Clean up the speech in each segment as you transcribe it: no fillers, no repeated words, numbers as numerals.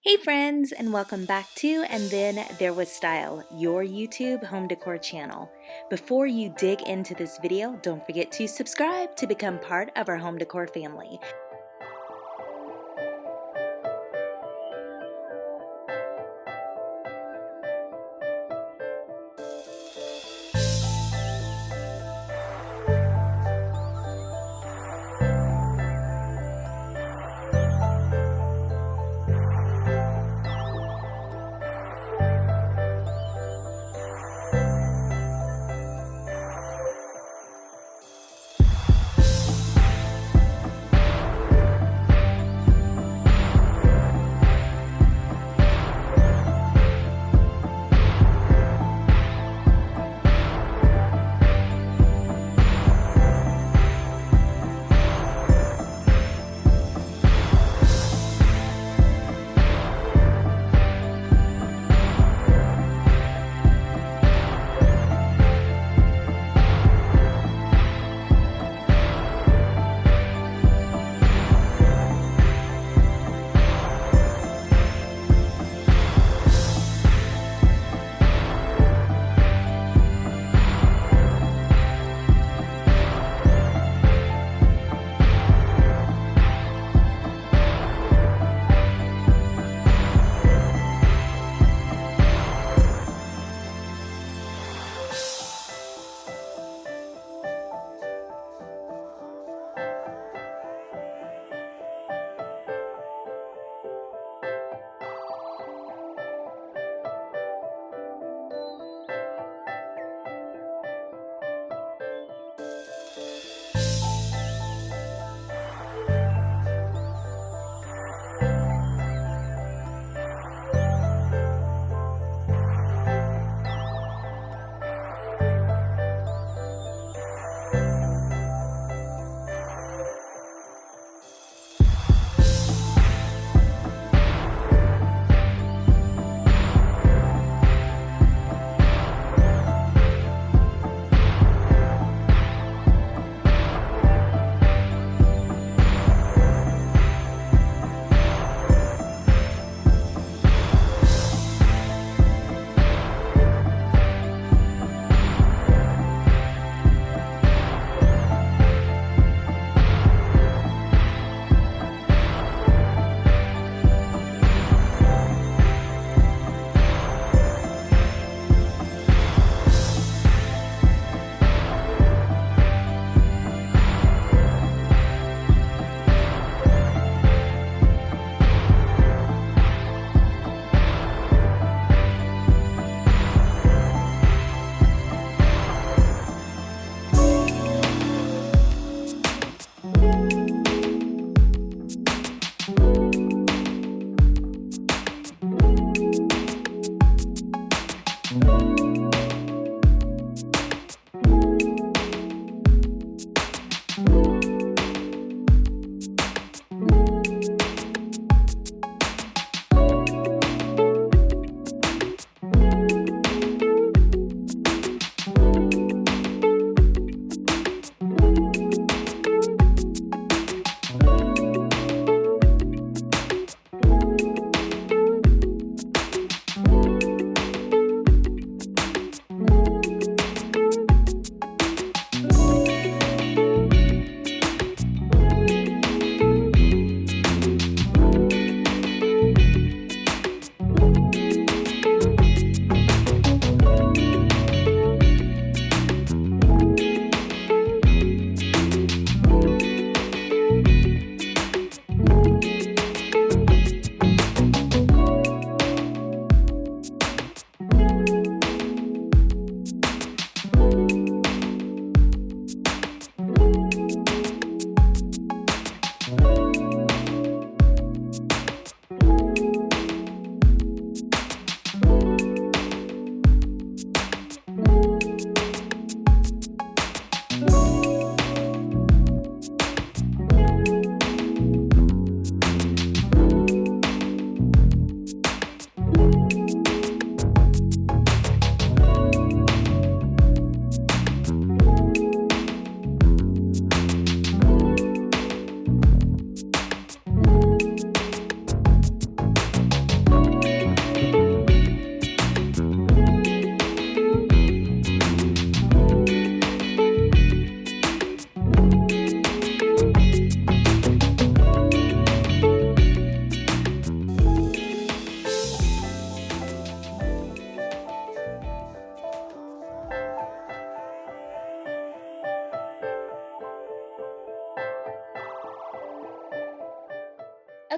Hey friends, and welcome back to And Then There Was Style, your YouTube home decor channel. Before you dig into this video, don't forget to subscribe to become part of our home decor family.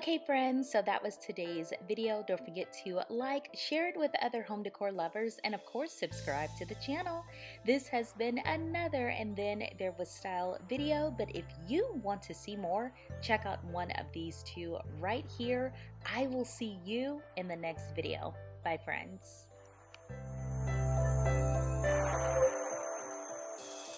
Okay friends, so that was today's video. Don't forget to like, share it with other home decor lovers, and of course subscribe to the channel. This has been another And Then There Was Style video, but if you want to see more, check out one of these two right here. I will see you in the next video. Bye friends.